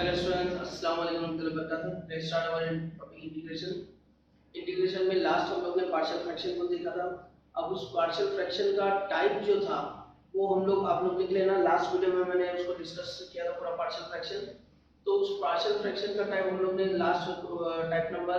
Hello students, अस्सलाम वालेकुम warahmatullahi wabarakatuh। Let's start our topic integration. Integration में last हम लोग ने पार्शियल फ्रैक्शन को देखा था। अब उस पार्शियल फ्रैक्शन का टाइप जो था वो हम लोग आप लोग लिख लेना। लास्ट वीडियो में मैंने उसको डिस्कस किया था पूरा पार्शियल फ्रैक्शन। तो उस पार्शियल फ्रैक्शन का टाइप हम लोग ने लास्ट टाइप नंबर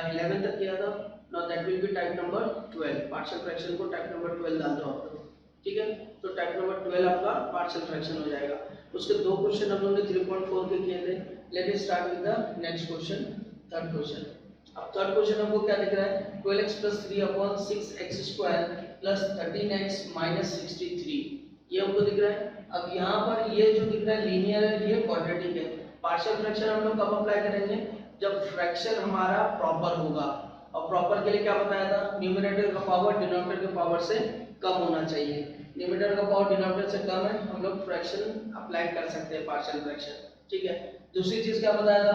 11 तक किया था। Now that will be type number 12। Partial fraction को टाइप नंबर 12 डाल दो आप लोग, ठीक है। तो टाइप नंबर 12 आपका पार्शियल फ्रैक्शन हो जाएगा। उसके दो क्वेश्चन हम लोग ने 3.4 के किए थे। Let us start with the next question, third question. अब थर्ड क्वेश्चन हमको क्या दिख रहा है? 12x + 3/6x² + 13x - 63 ये हमको दिख रहा है। अब यहाँ पर ये जो दिख रहा है लीनियर है, ये क्वाड्रेटिक है। पार्शियल फ्रैक्शन हम लोग कब अप्लाई करेंगे? जब फ्रैक्शन हमारा प्रॉपर होगा। और प्रॉपर के लिए क्या बताया था? न्यूमरेटर का पावर डिनोमिनेटर के पावर से कम होना चाहिए। न्यूमरेटर का पावर डिनोमिनेटर से कम है, हम लोग फ्रैक्शन अप्लाई कर सकते हैं पार्शियल फ्रैक्शन, ठीक है। दूसरी चीज क्या बताया था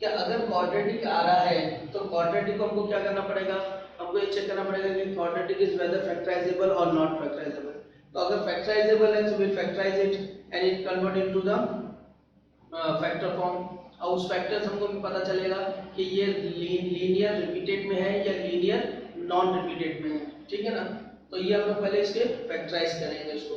कि अगर क्वाड्रेटिक आ रहा है तो क्वाड्रेटिक को हमको क्या करना पड़ेगा? हमको ये चेक करना पड़ेगा कि क्वाड्रेटिक इज वेदर फैक्टराइजेबल और नॉट फैक्टराइजेबल। तो अगर फैक्टराइजेबल है तो will factorize it and it convert into the factor form. और उस फैक्टर्स हमको भी पता चलेगा कि ये लीनियर रिपीटेड में है या लीनियर नॉन रिपीटेड में है, ठीक है ना। तो ये हम लोग पहले इसके फैक्टराइज करेंगे इसको।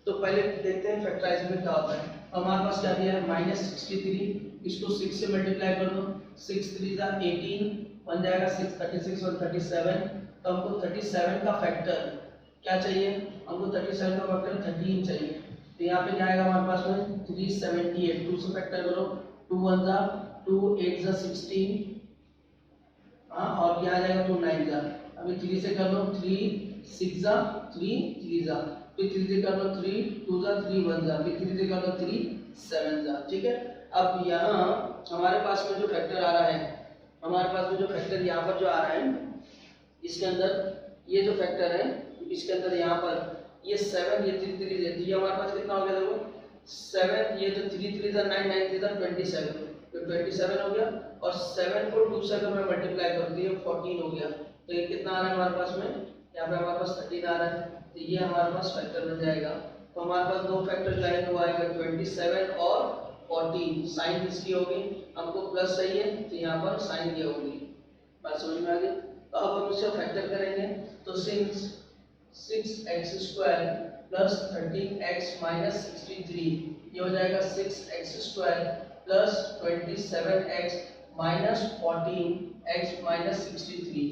तो पहले देखते हैं फैक्टराइज में क्या होता है। हमारे पास क्या दिया है? -63, इसको 6 से मल्टीप्लाई कर दो। 6 3 जा 18 बन जाएगा 6 36 और 37। तो हमको 37 का फैक्टर क्या चाहिए? हमको 37 का फैक्टर 13 चाहिए। तो यहाँ पे क्या आएगा हमारे पास में? 378। 2 से फैक्टर करो, 2 1 जा 2 8 जा 16, हाँ, और क्या आ जाएगा 2 9 जा। अभी 3 से कर लो, 3 6 जा 3 3 जा, फिर 3 से कर लो 3 2 जा 3 1 जा, फिर 3 से कर लो 3 7 जा, ठीक है। अब यहाँ हमारे पास में जो फैक्टर आ रहा है, हमारे पास में जो फैक्टर यहाँ पर जो आ रहा है, इसके अंदर ये जो फैक्टर है, इसके अंदर यहाँ पर ये 7 ये 3 3 है, ये हमारे पास कितना हो गया? देखो 7, ये जो 3 3 जा 9 9 3 जा 27, तो 27 हो गया। और 7 को 2 से अगर मैं मल्टीप्लाई कर दिया 14 हो गया। तो ये कितना आ रहा है हमारे पास में? यहाँ पे हमारे पास 13 आ रहा है। तो ये हमारे पास फैक्टर बन जाएगा। तो हमारे पास दो फैक्टर जो आएंगे वो आएगा 27 और 14। साइन इसकी होगी, हमको प्लस चाहिए तो यहाँ पर साइन ये होगी। बात समझ में आ गई? तो अब हम इसको फैक्टर करेंगे। तो सिंस 6x² + 13x - 63 ये हो जाएगा 6x² + 27x - 14x - 63।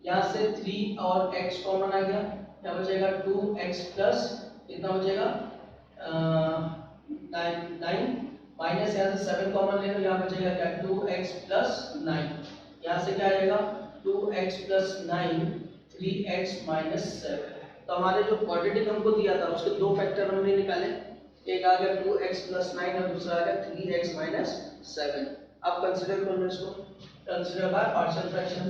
यहाँ से 3 और x कॉमन आ गया, क्या बचेगा? 2x प्लस कितना बचेगा? 9 माइनस यहाँ से 7 कॉमन ले लो, यहाँ बचेगा क्या? 2x + 9। यहाँ से क्या आएगा? 2x + 9 3x - 7। तो हमारे जो क्वाड्रेटिक हमको दिया था उसके दो फैक्टर हमने निकाले। एक आ गया 2x + 9 और दूसरा आ गया 3x - 7। अब कंसीडर कर लो इसको, consider by partial fraction,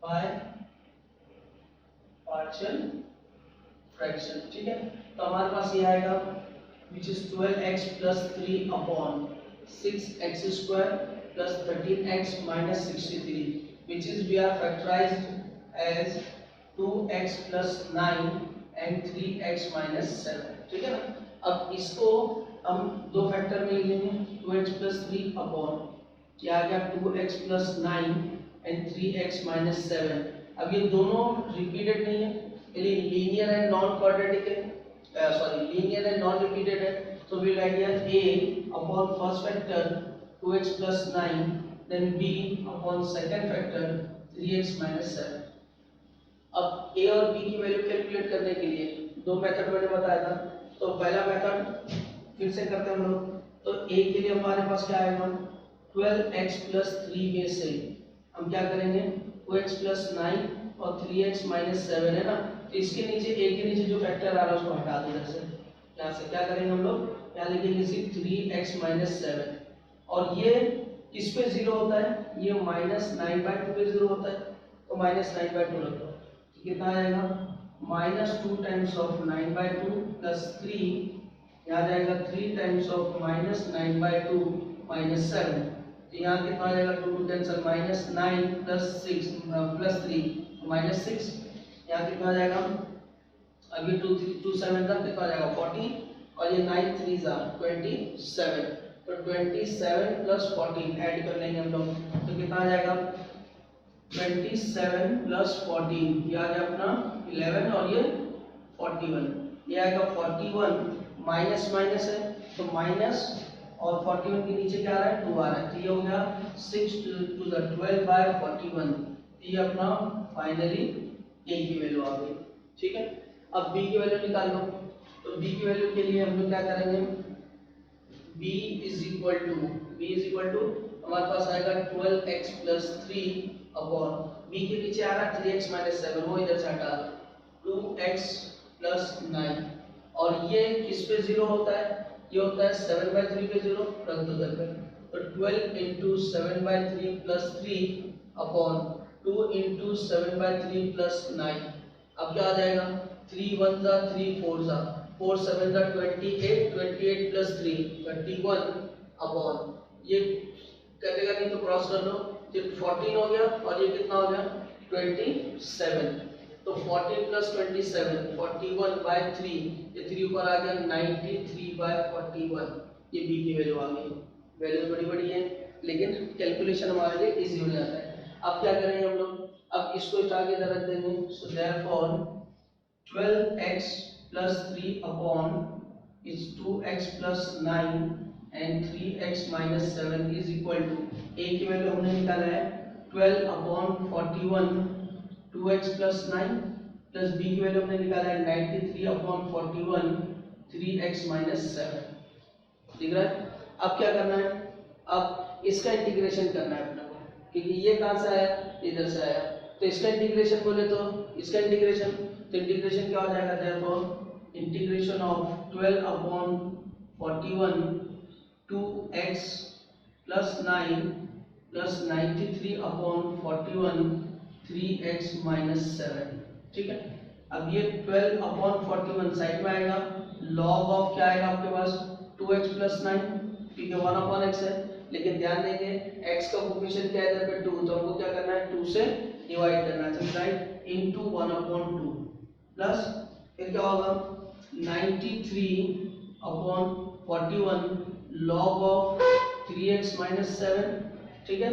by partial fraction, ठीक है। तो हमारे पास ये आएगा which is 12x + 3/6x² + 13x - 63 which is we are factorized as 2x + 9 and 3x - 7, ठीक है ना। अब इसको हम दो फैक्टर में लिख लेंगे। 2x + 3 अपॉन क्या आ गया? 2x + 9 and 3x - 7। अब ये दोनों रिपीटेड नहीं है, यानी लीनियर एंड नॉन क्वाड्रेटिक है, sorry linear and non repeated है। तो we write here a upon first factor 2x + 9 then b upon second factor 3x - 7। अब a और b की वैल्यू कैलकुलेट करने के लिए दो मेथड मैंने बताया था। तो पहला मेथड फिर से करते हैं हम लोग। तो a के लिए हमारे पास क्या आएगा? 12x + 3 में से हम क्या करेंगे? 2x + 9 और 3x - 7 है ना। तो इसके नीचे a के नीचे जो फैक्टर आ रहा है उसको हटा दो इधर से। यहाँ से क्या करेंगे हम लोग? यहाँ लिखेंगे सिर्फ 3x - 7। और ये किस पे 0 होता है? ये -9/2 पे 0 होता है। तो -9/2 रख दो, कितना आएगा? -2 टाइम्स ऑफ 9/2 + 3, यहाँ जाएगा 3 टाइम्स ऑफ -9/2 - 7। तो यहाँ कितना आ जाएगा? 2 कैंसिल, -9 + 6 + 3 -6। यहाँ कितना आ जाएगा? अभी 2 7 का कितना आ जाएगा? 40। और और ये 9 3 जा 27, तो 27 प्लस 14 ऐड कर लेंगे हम लोग, तो कितना आ जाएगा 27 प्लस 14, ये आ गया अपना 11 और ये 41, ये आएगा 41 माइनस माइनस है तो माइनस और 41 के नीचे क्या आ रहा है 2 आ रहा है, तो ये हो गया 6 to the 12/41, ये अपना फाइनली a की वैल्यू आ गई। ठीक है, अब b की वैल्यू निकाल लो, तो b की वैल्यू के लिए हम लोग क्या करेंगे, b इज इक्वल टू हमारे पास आएगा 12x प्लस 3 अपॉन b के नीचे आ रहा है 3x माइनस 7, वो इधर से हटा 2x प्लस 9, और ये किस पे 0 होता है, ये होता है 7/3 पे 0, रख दो इधर पे, तो 12 into 7/3 plus 3 upon 2 into 7/3 plus 9, अब क्या आ जाएगा 3 1 जा 3 4 जा 4 7 जा 28, 28 प्लस 3 31 अपॉन ये कटेगा नहीं तो क्रॉस कर लो, तो 14 हो गया और ये कितना हो गया 27, तो 14 प्लस 27 41/3, ये 3 ऊपर आ गया 93/41, ये b की वैल्यू आ गई। वैल्यू बड़ी बड़ी है लेकिन कैलकुलेशन हमारे लिए इजी हो जाता है। अब क्या करेंगे हम लोग, अब इसको इस आगे इधर रख देंगे, so therefore 12x plus 3 upon is 2x plus 9 and 3x minus 7 is equal to a की वैल्यू हमने निकाला है 12 upon 41 2x plus 9 plus b की वैल्यू हमने निकाला है 93 अपॉन 41 3x माइनस 7, दिख रहा है। अब क्या करना है, अब इसका इंटीग्रेशन करना है अपने को, क्योंकि ये कहाँ से आया इधर से आया, तो इसका इंटीग्रेशन बोले तो इसका इंटीग्रेशन, तो इंटीग्रेशन क्या हो जाएगा, therefore integration of 12 upon 41 2x plus 9 plus 93 upon 41 3x minus 7। ठीक है, अब ये 12 अपॉन 41 साइड में आएगा, लॉग ऑफ क्या आएगा आपके पास 2x प्लस 9, क्योंकि 1 अपॉन x है, लेकिन ध्यान देंगे x का कोफिशिएंट क्या है इधर पे 2, तो हमको क्या करना है 2 से डिवाइड करना है, तो राइट इनटू 1 अपॉन 2 प्लस फिर क्या होगा 93 upon 41 log of 3x minus 7। ठीक है,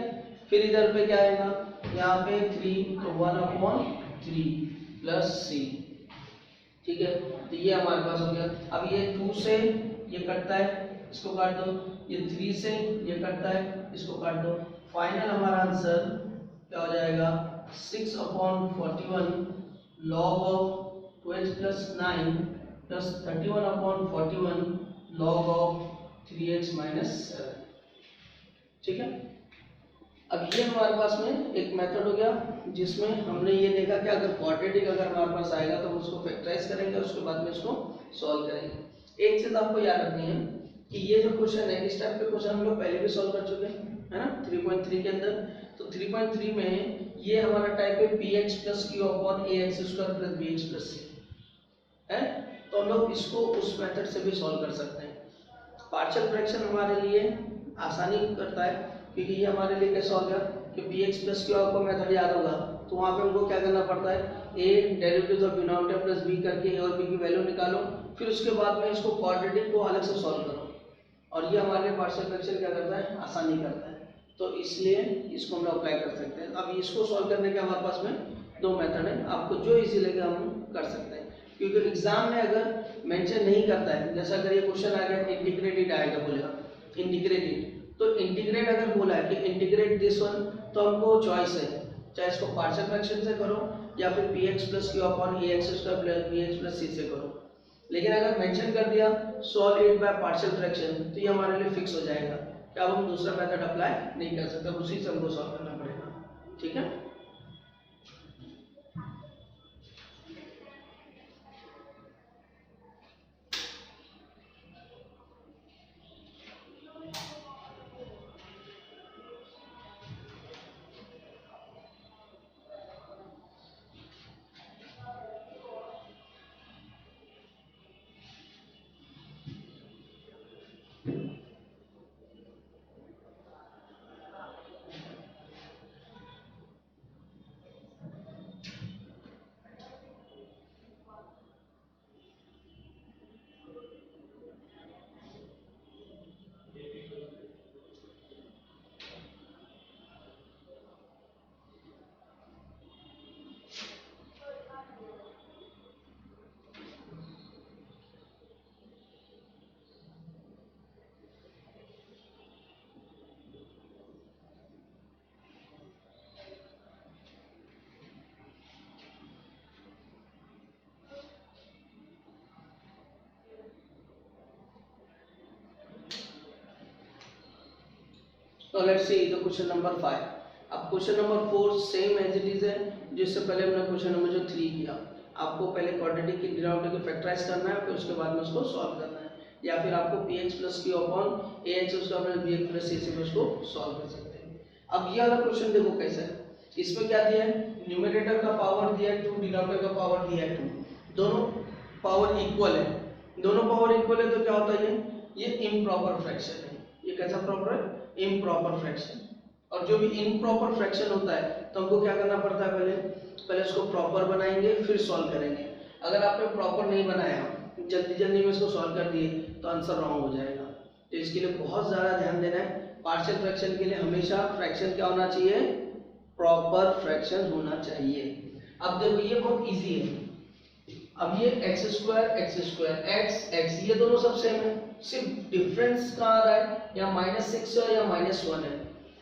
फिर इधर पे क्या आएगा, यहाँ पे 3 तो 1 अपॉन 3 प्लस c। ठीक है, तो ये हमारे पास हो गया। अब ये 2 से ये कटता है, इसको काट दो, ये 3 से ये कटता है, इसको काट दो, फाइनल हमारा आंसर क्या हो जाएगा 6 upon 41 log of 12 plus 9 plus 31 upon 41 log of 3x minus 7। ठीक है, अब ये हमारे पास में एक मेथड हो गया जिसमें हमने ये देखा कि अगर क्वाड्रेटिक अगर हमारे पास आएगा तो उसको फैक्टराइज करेंगे, उसके बाद में इसको सॉल्व करेंगे। एक चीज आपको याद रखनी है कि ये जो क्वेश्चन है इस टाइप के क्वेश्चन हम लोग पहले भी सॉल्व कर चुके हैं, है ना 3.3 के अंदर। तो 3.3 में ये हमारा टाइप है px plus q upon ax square plus bx plus c है, तो हम लोग इसको उस मेथड से भी सॉल्व कर सकते हैं। पार्शियल फ्रैक्शन हमारे लिए आसानी करता है, क्योंकि ये हमारे लिए कैसा हो गया कि px प्लस q आपको मेथड याद होगा, तो वहाँ पे हमको क्या करना पड़ता है a derivative of denominator plus b करके a और b की वैल्यू निकालो, फिर उसके बाद में इसको क्वाड्रेटिक को अलग से सॉल्व करो, और ये हमारे लिए पार्शियल फ्रैक्शन क्या करता है आसानी करता है, तो इसलिए इसको हम अप्लाई कर सकते हैं। अब इसको सॉल्व करने के हमारे पास में दो मेथड है, आपको जो इजी लगे हम कर सकते हैं, क्योंकि एग्जाम में अगर मेंशन नहीं करता है, जैसा अगर ये क्वेश्चन आ गया इंटीग्रेटेड आएगा बोलेगा इंटीग्रेटेड, तो इंटीग्रेट अगर बोला है कि इंटीग्रेट दिस वन, तो हमको चॉइस है, चाहे इसको पार्शियल फ्रैक्शन से करो या फिर px plus q upon ax square plus bx plus c से करो। लेकिन अगर मेंशन कर दिया solve it by partial fraction, तो ये हमारे लिए फिक्स हो जाएगा कि अब हम दूसरा मेथड अप्लाई नहीं कर सकते, उसी से हमको सॉल्व करना पड़ेगा। ठीक है, तो let's see the question number 5। अब question number 4 same as it is है जिससे पहले हमने क्वेश्चन नंबर जो 3 किया। आपको पहले क्वाड्रेटिक की डिनोमिनेटर को फैक्टराइज करना है, फिर उसके बाद में उसको सॉल्व करना है, या फिर आपको px plus q upon ax उसका अपने bx प्लस c से उसको सॉल्व कर सकते हैं। अब ये वाला क्वेश्चन देखो कैसा है, इसमें क्या दिया है, न्यूमरेटर का पावर दिया है 2, डिनोमिनेटर का पावर दिया है 2, दोनों पावर इक्वल है। दोनों पावर इक्वल है तो क्या होता है, ये इम्प्रॉपर फ्रैक्शन है। ये कैसा प्रॉपर है, इम्प्रॉपर फ्रैक्शन। और जो भी इम्प्रॉपर फ्रैक्शन होता है तो हमको क्या करना पड़ता है, पहले इसको प्रॉपर बनाएंगे फिर सॉल्व करेंगे। अगर आपने प्रॉपर नहीं बनाया, जल्दी जल्दी में इसको सॉल्व कर दिए तो आंसर रॉन्ग हो जाएगा। तो इसके लिए बहुत ज़्यादा ध्यान देना है। पार्शियल फ्रैक्शन के लिए हमेशा फ्रैक्शन क्या होना चाहिए, प्रॉपर फ्रैक्शन होना चाहिए। अब देखो ये बहुत इजी है। अब ये एक्स स्क्वायर एक्स ये दोनों सब सेम है, सिर्फ डिफरेंस कहाँ आ रहा है, या -6 है या -1 है,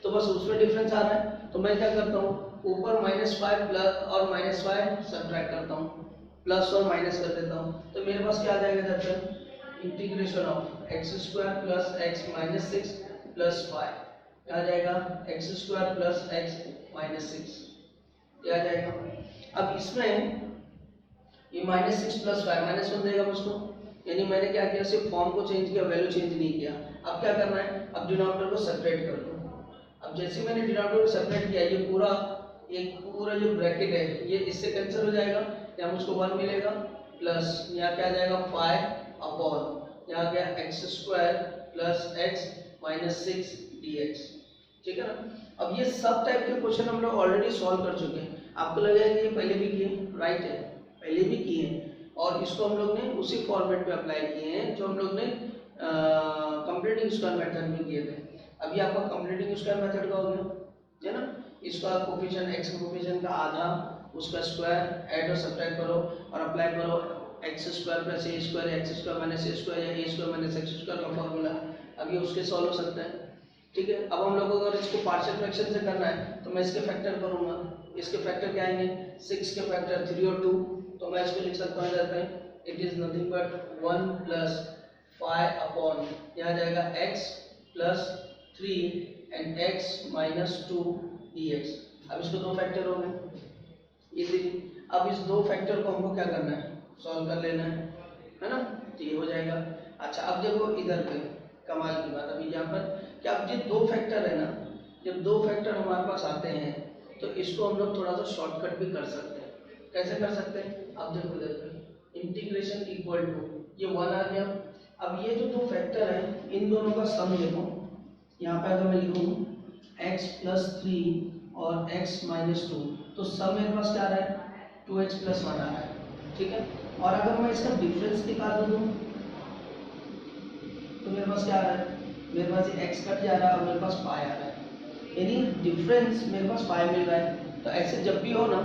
तो बस उसमें डिफरेंस आ रहा है। तो मैं क्या करता हूँ, ऊपर -5 प्लस और -5 सब्ट्रैक्ट करता हूँ, प्लस और माइनस कर देता हूँ, तो मेरे पास क्या आ जाएगा दरअसल, integration of x square plus x minus 6 plus 5, क्या आ जाएगा x square plus x minus 6, क्या आ जाएगा। अब इसमें ये -6 प्लस 5 -1 देगा मुझको, यानी मैंने क्या किया, सिर्फ फॉर्म को चेंज किया, वैल्यू चेंज नहीं किया। अब क्या करना है, अब डिनोमिनेटर को सेपरेट कर दो। अब जैसे मैंने डिनोमिनेटर को सेपरेट किया, ये पूरा जो ब्रैकेट है ये इससे कैंसिल हो जाएगा, यहाँ मुझको 1 मिलेगा, प्लस यहाँ क्या आ जाएगा 5 अपॉन यहाँ गया x square plus x minus 6 dx, ठीक है ना। अब ये सब टाइप के क्वेश्चन हम लोग ऑलरेडी सॉल्व कर चुके हैं। आपको लगेगा कि ये पहले भी किए, राइट है, पहले भी किए हैं, और इसको हम लोग ने उसी फॉर्मेट पे अप्लाई किए हैं जो हम लोग ने कंप्लीटिंग स्क्वायर मेथड में किए थे। अभी आपका कंप्लीटिंग स्क्वायर मेथड का हो गया है ना, इसका कोफिशिएंट एक्स का कोफिशिएंट का आधा, उसका स्क्वायर ऐड और सब्ट्रैक्ट करो और अप्लाई करो एक्स स्क्वायर प्लस ए स्क्वायर, एक्स स्क्वायर माइनस ए स्क्वायर या ए स्क्वायर माइनस एक्स स्क्वायर का फॉर्मूला। अब ये उसके सॉल्व हो सकता है, ठीक है। अब हम लोग को अगर इसको पार्शियल फ्रैक्शन से करना है तो मैं इसके फैक्टर करूंगा। इसके फैक्टर क्या आएंगे, 6 के फैक्टर 3 और 2, तो मैं इसको लिख सकता हूँ इधर पे, it is nothing but 1 plus 5 upon यहाँ जाएगा x plus 3 and x minus 2 dx। अब इसको दो फैक्टर हो गए इजीली। अब इस दो फैक्टर को हमको क्या करना है, सॉल्व कर लेना है ना, तो ये हो जाएगा। अच्छा अब देखो इधर पे कमाल की बात, अभी यहाँ पर कि अब ये दो फैक्टर है ना, जब दो फैक्टर हमारे पास आते हैं तो इसको हम लोग थोड़ा सा शॉर्टकट भी कर सकते हैं। कैसे कर सकते हैं, अब देखो इधर पे इंटीग्रेशन इक्वल टू ये 1 आ गया। अब ये जो दो फैक्टर है इन दोनों का सम देखो, यहाँ पे अगर मैं लिखूँ x प्लस 3 और x माइनस 2, तो सम मेरे पास क्या आ रहा है 2x प्लस 1 आ रहा है, ठीक है। और अगर मैं इसका डिफरेंस निकाल दूँ तो मेरे पास क्या आ रहा है, मेरे पास ये x कट जा रहा है और मेरे पास पाई आ रहा है, यानी डिफरेंस मेरे पास पाई मिल रहा है। तो ऐसे जब भी हो ना,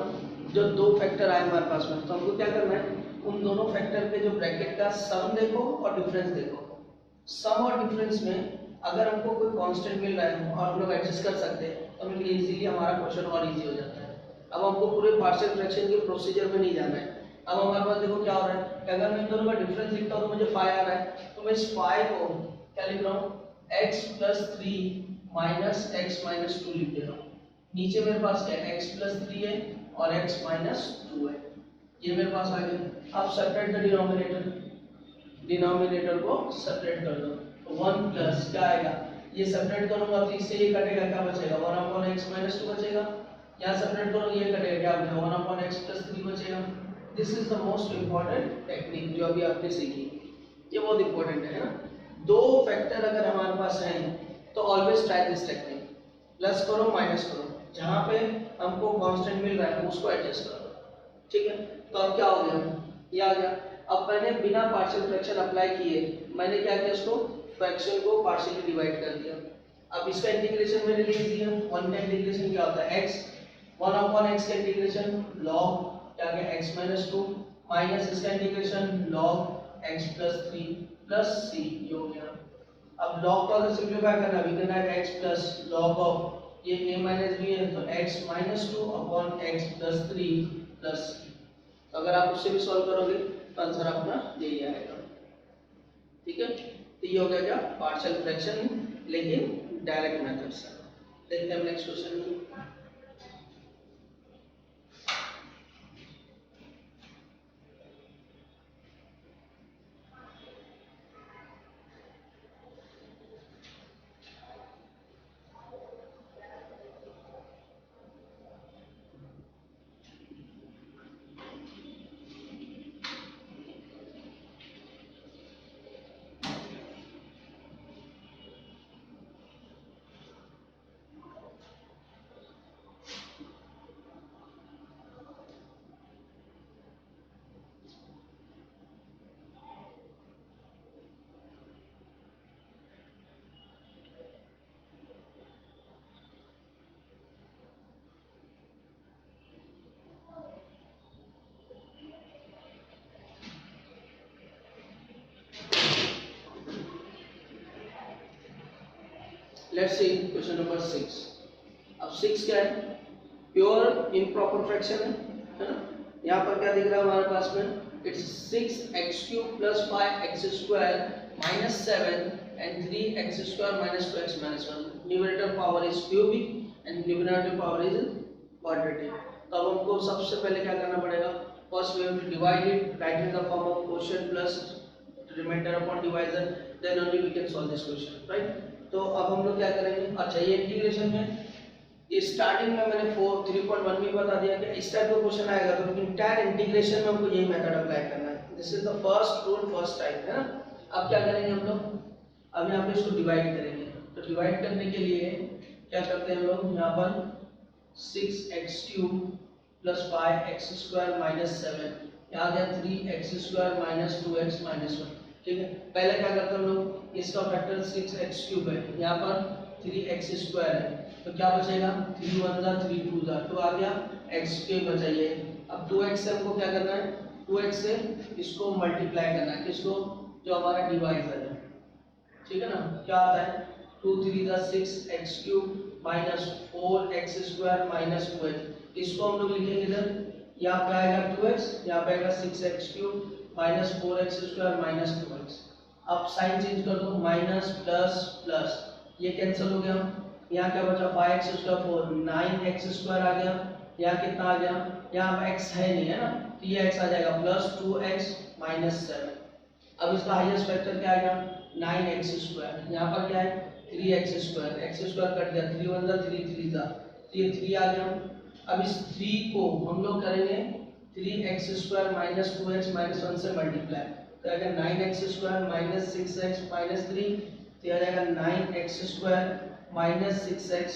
जो दो फैक्टर आए हमारे पास में, तो हमको क्या करना है, उन दोनों फैक्टर के जो ब्रैकेट का सम देखो और डिफरेंस देखो। सम और डिफरेंस में अगर हमको कोई कांस्टेंट मिल रहा है और हम लोग एडजस्ट कर सकते हैं तो हमें इजीली हमारा क्वेश्चन और इजी हो जाता है। अब हमको पूरे पार्शियल फ्रैक्शन के प्रोसीजर में नहीं जाना है। अब हमारे पास देखो क्या हो रहा है कि अगर मैं इन दोनों का डिफरेंस लिखता हूँ तो मुझे 5 आ रहा है, तो मैं इस 5 को क्या लिख रहा हूँ, x plus 3 minus x minus 2 लिख दे रहा हूँ। नीचे मेरे पास क्या है, x प्लस 3 है और x माइनस 2 है, ये मेरे पास आ गया। अब सेपरेट द डिनोमिनेटर, डिनोमिनेटर को सेपरेट कर दो, 1 प्लस क्या आएगा, ये सेपरेट करूंगा तो इससे ये कटेगा, क्या बचेगा 1 अपॉन एक्स माइनस 2 बचेगा। यहाँ सेपरेट करो ये कटेगा, क्या बचेगा 1 अपॉन एक्स प्लस 3 बचेगा। This is the most important technique जो अभी आपने सीखी, ये बहुत इंपॉर्टेंट है ना। दो फैक्टर अगर हमारे पास हैं तो always try this technique, plus करो माइनस करो, जहाँ पे हमको कांस्टेंट मिल रहा है उसको एडजस्ट करो, ठीक है। तो अब क्या हो गया, ये आ गया। अब मैंने बिना पार्शियल फ्रैक्शन अप्लाई किए मैंने क्या किया, इसको फ्रैक्शन को पार्शियली डिवाइड कर दिया। अब इसका इंटीग्रेशन मेरे लिए इजी है, 1 का इंटीग्रेशन क्या होता है x, 1 अपॉन x का इंटीग्रेशन log क्या गया x माइनस 2 माइनस इसका integration log x plus 3 plus c, ये हो गया। अब log को अगर सिंपलीफाई करना भी करना है x प्लस log ऑफ ये a माइनस b है तो x minus 2 upon x plus 3 plus c। तो अगर आप उससे भी सॉल्व करोगे तो आंसर अपना यही आएगा, ठीक है। तो ये हो गया क्या, पार्शियल फ्रैक्शन लेकिन डायरेक्ट मेथड से। देखते हैं नेक्स्ट क्वेश्चन में। Let's see question number 6। अब 6 क्या है? प्योर इम्प्रॉपर फ्रैक्शन है ना। यहाँ पर क्या दिख रहा है हमारे पास में? It's 6x³ + 5x² - 7 and 3x² - 2x - 1। Numerator power is cubic and denominator power is quadratic. तो अब हमको सबसे पहले क्या करना पड़ेगा? First we have to divide it, right in the form of quotient plus remainder upon divisor, then only we can solve this question, right. तो अब हम लोग क्या करेंगे? अच्छा, ये इंटीग्रेशन में स्टार्टिंग में मैंने 3.1 में बता दिया कि इस टाइप का क्वेश्चन आएगा तो इंटायर इंटीग्रेशन में हमको यही मेथड अप्लाई करना है। This is the first rule, first type, है ना। अब क्या करेंगे हम लोग? अब यहाँ पे इसको डिवाइड करेंगे। तो डिवाइड करने के लिए क्या करते हैं हम लोग? यहाँ पर 6x³ + 5x² - 7, यहाँ गया 3x² - 2x - 1, ठीक है। पहले क्या करते हैं हम लोग? इसका फैक्टर 6x³ है, यहाँ पर 3x² है, तो क्या बचेगा? 3 1 जा 3 2 जा 2 आ गया, x के बचाइए। अब 2x से हमको क्या करना है? 2x से इसको मल्टीप्लाई करना है, किसको? जो हमारा डिवाइजर है, ठीक है ना। क्या आता है? 2 3 जा 6x³ - 4x² - 2x। इसको हम लोग लिखेंगे इधर, यहाँ पे आएगा 2x, यहाँ पे आएगा 6x³ - 4x² - 2x। अब साइन चेंज कर दो, माइनस प्लस प्लस, ये कैंसिल हो गया। यहाँ क्या बचा? 5x² 4 9x² आ गया। यहाँ कितना आ गया? यहाँ x है नहीं, है ना, तो ये x आ जाएगा प्लस 2x - 7। अब इसका हाईएस्ट फैक्टर क्या आएगा? 9x²। यहाँ पर क्या है? 3x², x² कट गया, 3 1 जा 3 3 जा, तो ये 3 आ गया। अब इस 3 को हम लोग करेंगे 3x² - 2x - 1 से मल्टीप्लाई, तो आएगा 9x² - 6x - 3, तो आ जाएगा 9x² - 6x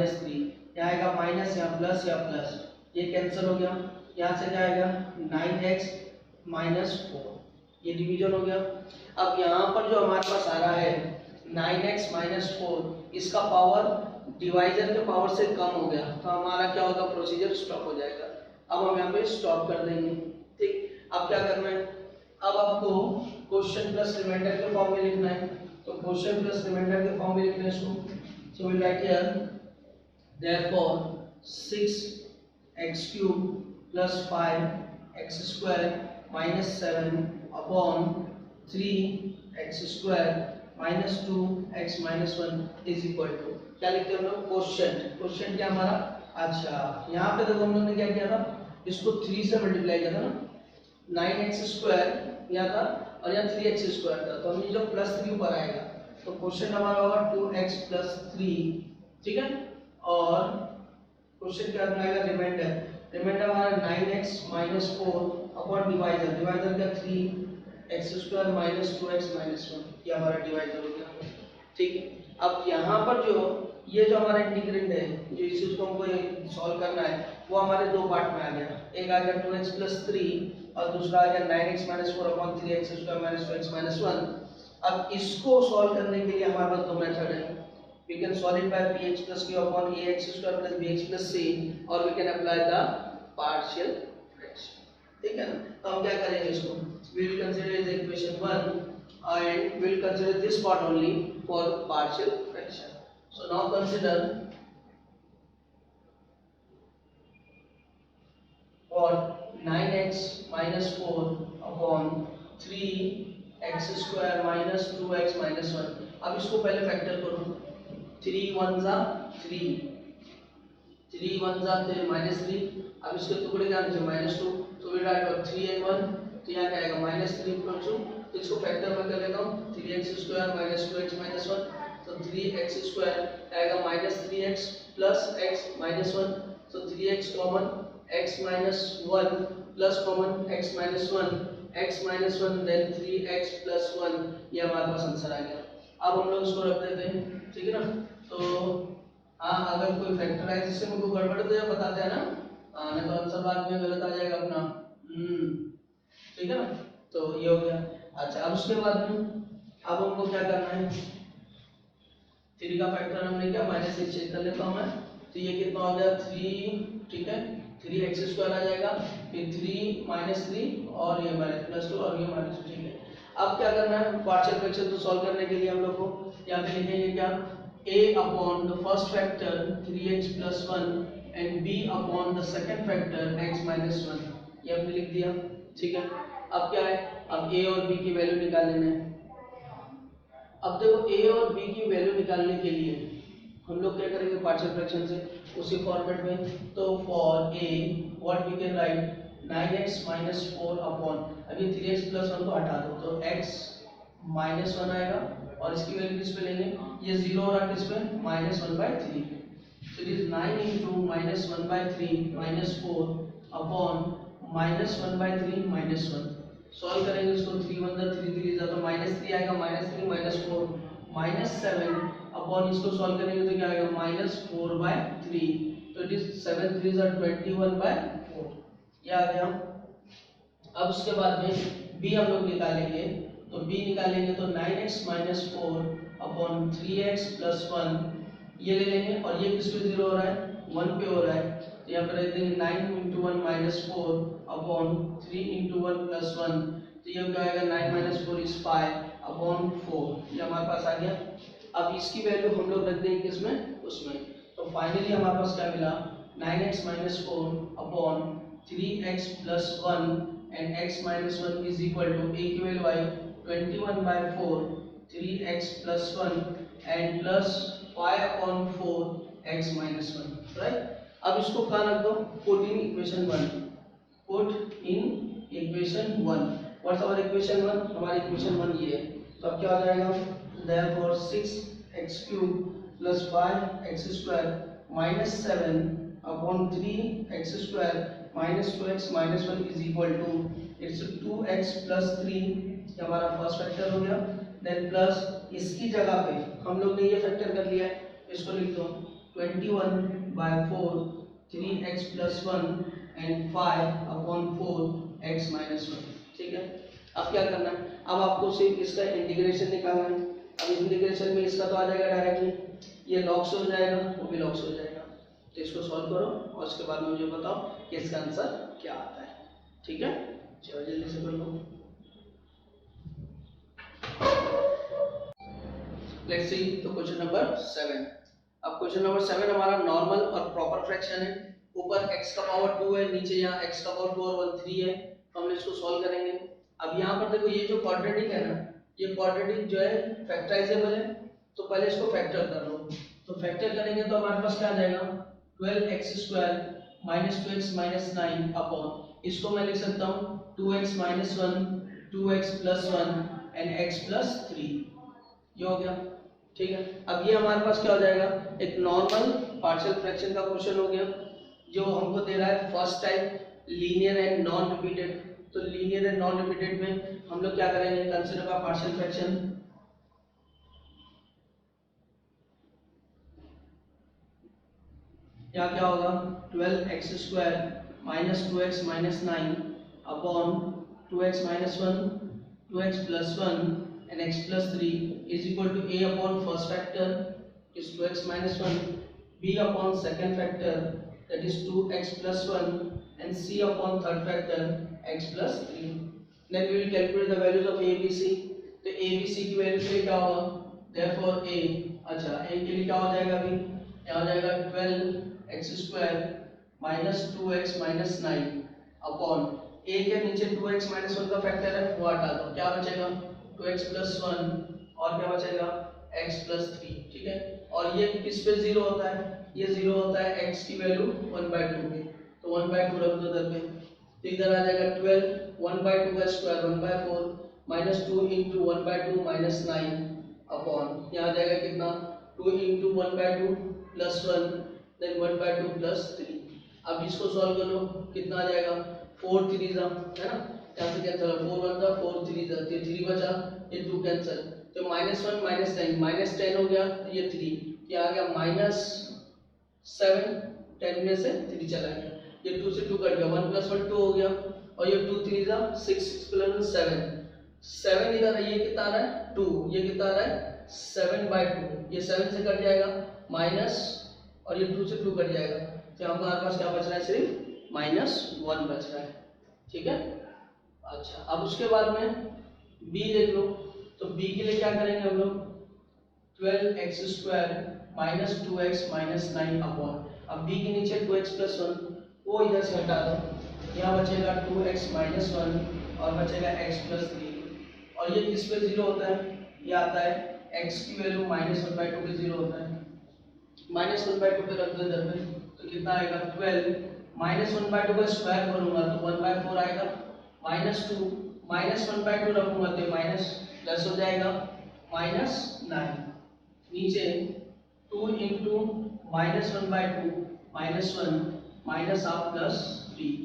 - 3। यहाँ आएगा माइनस, यहाँ प्लस, यहाँ प्लस, ये कैंसिल हो गया। यहाँ से क्या आएगा? 9x - 4, ये डिवीजन हो गया। अब यहाँ पर जो हमारे पास आ रहा है 9x - 4, इसका पावर डिवाइजर के पावर से कम हो गया, तो हमारा क्या होगा? प्रोसीजर स्टॉप हो जाएगा। अब हम यहाँ पे स्टॉप कर देंगे, ठीक। अब क्या करना है? अब आपको क्वोशिएंट प्लस रिमाइंडर के फॉर्म में लिखना है। तो क्वोशिएंट प्लस रिमाइंडर के फॉर्म में लिखना है इसको। So we write here therefore 6x³ + 5x² - 7 upon 3x² - 2x - 1 is equal to, क्या लिखते हैं हम लोग? क्वोशिएंट। क्वोशिएंट क्या हमारा? अच्छा, यहाँ पे देखो हम लोग ने क्या किया था? इसको 3 से मल्टीप्लाई किया था ना। 9x² यहाँ था और यहाँ 3x² था, तो हम जो +3 ऊपर आएगा, तो क्वेश्चन हमारा होगा 2x + 3, ठीक है। और क्वेश्चन क्या बनाएगा? रिमाइंडर हमारा 9x - 4 अपॉन डिवाइजर, डिवाइजर का 3x² - 2x - 1, ये हमारा डिवाइजर हो गया, ठीक है। अब यहाँ पर जो ये जो हमारा इंटीग्रेंड है, जो इस चीज को हमको सॉल्व करना है, वो हमारे दो पार्ट में आ गया। एक आ गया 2x + 3 और दूसरा आ गया 9x - 4 अपॉन 3x² - 2x - 1। अब इसको सॉल्व करने के लिए हमारे पास दो मेथड है। We can solve it by px plus q upon ax square plus bx plus c, or we can apply the partial fraction, ठीक है ना। तो हम क्या करेंगे इसको? We will consider as equation 1 and we will consider this part only for partial fraction. So now consider what 9x - 4 upon 3x² - 2x - 1। अब इसको पहले फैक्टर करो, 3 1 जा 3, 3 1 जा -3। अब इसके टुकड़े क्या नीचे -2, तो वी राइट 3 and 1, तो यहाँ क्या आएगा -3 + 2, तो इसको फैक्टर में कर लेता हूँ 3x² - 2x - 1, तो 3x² आएगा -3x + x - 1, तो 3x common, x - 1 plus common x - 1, x - 1 then 3x + 1, ये हमारे पास आंसर आ गया। अब हम लोग इसको रख देते हैं, ठीक है ना। तो हाँ, अगर कोई फैक्टराइजेशन में कोई गड़बड़ तो ये बताते हैं ना, नहीं तो आंसर बाद में गलत आ जाएगा अपना। ठीक है ना, तो ये हो गया। अच्छा, अब उसके बाद में अब हमको क्या करना है, 3 का फैक्टर हमने क्या -6 चेक कर लेता हूँ मैं, तो ये कितना हो गया 3, ठीक है, 3x² आ जाएगा, फिर 3 -3 और ये +2 और ये -2, ठीक है। अब क्या करना है, पार्शियल फ्रैक्शन को सॉल्व करने के लिए हम लोग को यहाँ पे लिखेंगे क्या, a upon the first factor 3x + 1 and b upon the second factor x - 1, ये हमने लिख दिया, ठीक है। अब क्या है, अब a और b की वैल्यू निकालने में, अब देखो a और b की वैल्यू निकालने के लिए हम लोग क्या करेंगे पार्शियल फ्रैक्शन से उसी फॉर्मेट में, तो for a what we can write 9x - 4 upon, अभी 3x + 1 को हटा दो तो x - 1 आएगा, और इसकी वैल्यू किस पे लेंगे, ये 0 हो रहा किस पे -1/3, तो इट इज 9 * -1/3 - 4 अपॉन -1/3 - 1, सॉल्व करेंगे इसको, 3 1 जा 3 3 जा तो -3 आएगा, -3 - 4 -7 अपॉन, इसको सॉल्व करेंगे तो क्या आएगा -4/3, तो इट इज 7 3 जा 21/4, ये आ गया। अब उसके बाद में b हम लोग निकालेंगे, तो b निकालेंगे तो 9x - 4 अपॉन 3x + 1, ये ले लेंगे, और ये किस पे 0 हो रहा है 1 पे हो रहा है, तो यहाँ पर रख देंगे 9 × 1 - 4 अपॉन 3 × 1 + 1, तो ये क्या आएगा 9 - 4 इज 5 अपॉन 4, ये हमारे पास आ गया। अब इसकी वैल्यू हम लोग रख देंगे किसमें, उसमें, तो फाइनली हमारे पास क्या मिला 9x - 4 upon 3x + 1 and x - 1 is equal to a की value I 21/4, 3x + 1 and plus 5/4 x - 1, right. अब इसको कहाँ रख दो, put in equation 1, put in equation 1, what's our equation 1, हमारी इक्वेशन 1 ये है, तो अब क्या हो जाएगा, therefore 6x³ + 5x² - 7 upon 3x² - 2x - 1 is equal to it's 2x + 3, ये हमारा फर्स्ट फैक्टर हो गया, देन प्लस इसकी जगह पे हम लोग ने ये फैक्टर कर लिया है, इसको लिख दो 21/4 3x + 1 and 5/4 x - 1, ठीक है। अब क्या करना है, अब आपको सिर्फ इसका इंटीग्रेशन निकालना है। अब इंटीग्रेशन में इसका तो आ जाएगा डायरेक्टली, ये लॉग से हो जाएगा, वो भी लॉग से हो जाएगा, तो इसको सॉल्व करो और उसके बाद में मुझे बताओ कि इसका आंसर क्या आता है, ठीक है। चलो जल्दी से कर लो। लेट्स सी, तो क्वेश्चन नंबर 7, अब क्वेश्चन नंबर 7 हमारा नॉर्मल और प्रॉपर फ्रैक्शन है, ऊपर x का पावर 2 है, नीचे यहाँ x का पावर 2 और 1 3 है, तो हम इसको सॉल्व करेंगे। अब यहाँ पर देखो ये जो क्वाड्रेटिक है ना, ये क्वाड्रेटिक जो है फैक्टराइजेबल है, तो पहले इसको फैक्टर कर लो, तो फैक्टर करेंगे तो हमारे पास क्या आ जाएगा 12x² - 2x - 9 अपॉन, इसको मैं लिख सकता हूँ 2x - 1 2x + 1 and x + 3, ये हो गया, ठीक है। अब ये हमारे पास क्या हो जाएगा, एक नॉर्मल पार्शियल फ्रैक्शन का क्वेश्चन हो गया, जो हमको दे रहा है first type linear and non repeated, तो लीनियर एंड नॉन रिपीटेड में हम लोग क्या करेंगे, कंसीडर का पार्शियल फ्रैक्शन, यहाँ क्या होगा 12x² - 2x - 9 upon 2x - 1 2x + 1 and x + 3 is equal to a upon first factor is 2x - 1, b upon second factor that is 2x + 1 and c upon third factor x + 3, then we will calculate the values of a b c, तो a b c की value से क्या होगा, therefore a, अच्छा a के लिए क्या हो जाएगा, अभी क्या हो जाएगा 12x² - 2x - 9 अपॉन a के नीचे 2x - 1 का फैक्टर है वो हटा दो, क्या बचेगा 2x + 1 और क्या बचेगा x प्लस 3, ठीक है। और ये किस पे 0 होता है, ये 0 होता है x की वैल्यू 1/2 पे, तो 1/2 रख दो इधर पे, तो इधर आ जाएगा 12, 1/2 का square 1/4 minus 2 into 1/2 minus 9 upon, यहाँ आ जाएगा कितना 2 इंटू 1/2 प्लस 1 देन 1/2 प्लस 3। अब इसको सॉल्व करो, कितना आ जाएगा 4 3 है ना, यहाँ से कैंसिल 4 1 जा 4 3 जा, ये 3 बचा, ये 2 कैंसिल, तो -1 -10 -10 हो गया, तो ये 3, ये आ गया -7, 10 में से 3 चला गया, ये 2 से 2 कट गया, 1 + 1 2 हो गया, और ये 2 3 जा 6 6 + 7 7 इधर है, ये कितना आ रहा है 2, ये कितना आ रहा है 7/2, ये 7 से कट जाएगा माइनस, और ये 2 से 2 कट जाएगा, तो हमारे पास क्या बच रहा है सिर्फ -1 बच रहा है, ठीक है। अच्छा, अब उसके बाद में b देख लो, तो b के लिए क्या करेंगे हम लोग 12x² minus 2x minus 9 upon, अब b के नीचे 2x + 1 वो इधर से हटा दो, यहाँ बचेगा 2x - 1 और बचेगा x + 3, और ये किस पे 0 होता है, ये आता है x की वैल्यू -1/2 पे 0 होता है, -1/2 पे रख दो इधर पे, तो कितना आएगा 12, -1/2 का स्क्वायर करूंगा तो 1/4 आएगा, -2 -1/2 रखूंगा तो माइनस प्लस हो जाएगा -9, नीचे 2 इंटू -1/2 -1 माइनस हाफ प्लस 3,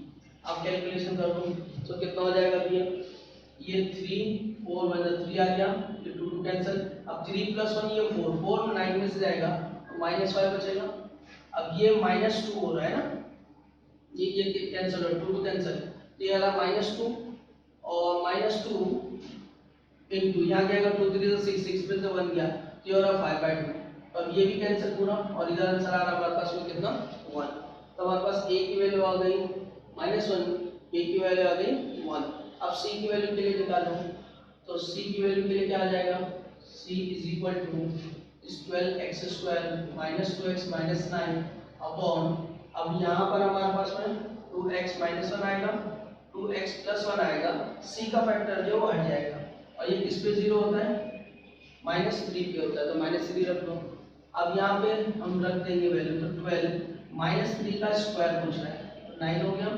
अब कैलकुलेशन कर लो तो कितना हो जाएगा भैया, ये 3 4 1 3 आ गया, ये 2 2 कैंसिल, अब 3 + 1 ये 4 4 9 में से जाएगा तो -5 बचेगा, अब ये -2 हो रहा है ना, ये कैंसिल और 2 2 कैंसिल, तो ये आ रहा -2 और -2 इंटू यहाँ क्या आएगा 2 3 6 6 में से 1 गया, तो ये हो रहा 5/2, अब ये भी कैंसिल पूरा, और इधर आंसर आ रहा हमारे पास में कितना 1, तो हमारे पास a की वैल्यू आ गई -1, a की वैल्यू आ गई 1। अब c की वैल्यू के लिए निकालो, तो c की वैल्यू के लिए क्या आ जाएगा, c = 12x² minus 2x minus 9 upon, अब यहाँ पर हमारे पास में 2x - 1 आएगा, 2x + 1 आएगा, c का फैक्टर जो वो हट जाएगा, और ये किस पे 0 होता है -3 पे होता है, तो -3 रख दो। अब यहाँ पे हम रख देंगे वैल्यू, तो 12 -3 का स्क्वायर पूछ रहा है, तो 9 हो गया,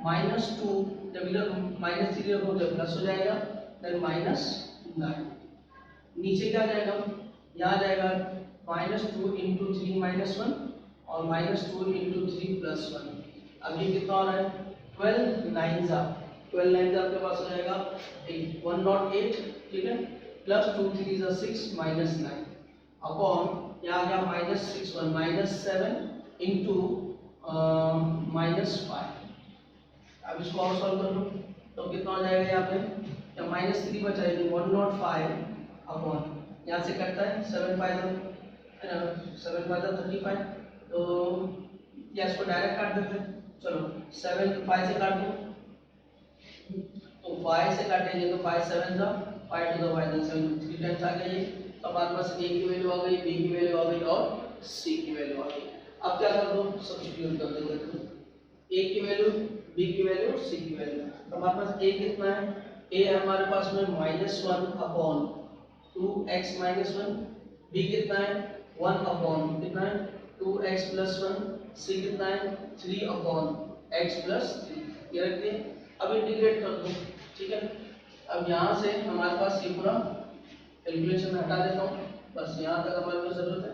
-2 जब इधर -3 रखो तो प्लस हो जाएगा, देन -9, नीचे क्या जाएगा, यहाँ जाएगा -2 इंटू 3 -1 और -2 इंटू 3 + 1, अब ये कितना हो रहा है 12 9 आपके पास हो जाएगा 108, ठीक है, प्लस 2 3 6 -9 अपॉन, यहाँ आ गया -6 -7 इंटू -5, अब इसको और सॉल्व कर लो तो कितना हो जाएगा, यहाँ पे या -3 बचाएगी 105 अपॉन, यहाँ से कटता है 7 5 35, तो या इसको डायरेक्ट काट देते हैं, चलो 7 5 से काट दो, तो 5 से काटेंगे तो 5 7 जा 5 to the 7 3 टाइम्स आ गया, ये तो हमारे पास a की वैल्यू आ गई, b की वैल्यू आ गई और c की वैल्यू आ गई। अब क्या कर दो, सब्स्टिट्यूट कर देंगे, a की वैल्यू, b की वैल्यू और c की वैल्यू, तो हमारे पास a कितना है, a है हमारे पास में -1 अपॉन 2x - 1, b कितना है 1 अपॉन कितना है 2x + 1, c कितना है 3 अपॉन x + 3, ये रख दिए। अब इंटीग्रेट कर दो, ठीक है, अब यहाँ से हमारे पास ये पूरा कैलकुलेशन हटा देता हूँ, बस यहाँ तक हमारे को जरूरत है।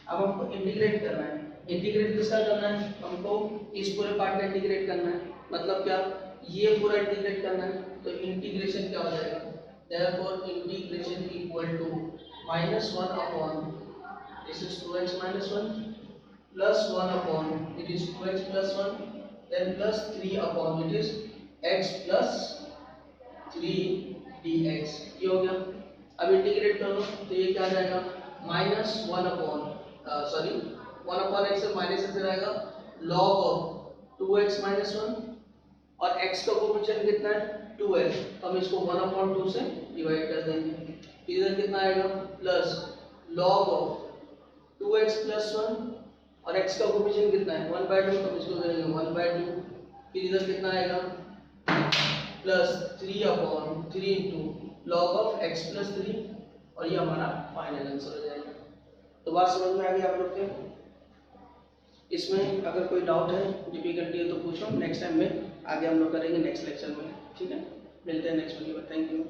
अब हमको इंटीग्रेट करना है, इंटीग्रेट किसका करना है, हमको इस पूरे पार्ट का इंटीग्रेट करना है, मतलब क्या, ये पूरा इंटीग्रेट करना है, तो इंटीग्रेशन क्या हो जाएगा, therefore integration equal to -1 upon, this is 2x - 1 plus 1 upon, it is 2x + 1, then plus 3 upon, it is x plus 3 dx, ये हो गया। अब इंटीग्रेट कर लो तो ये क्या आ जाएगा -1 अपॉन, सॉरी 1 अपॉन x से माइनस से रहेगा log ऑफ 2x - 1, और x का कोएफिशिएंट कितना है 2l, तो हम इसको 1 अपॉन 2 से डिवाइड कर देंगे, इधर कितना आएगा प्लस log ऑफ 2x + 1 और x का कोएफिशिएंट कितना है 1/2, तो हम इसको करेंगे 1/2, फिर इधर कितना आएगा plus 3 upon 3 into log of x + 3, और ये हमारा फाइनल आंसर हो जाएगा। तो बात समझ में आ गई आप लोग के? इसमें अगर कोई डाउट है, डिफिकल्टी है तो पूछो, नेक्स्ट टाइम में आगे हम लोग करेंगे नेक्स्ट लेक्चर में। ठीक है, मिलते हैं नेक्स्ट वीडियो में। Thank you.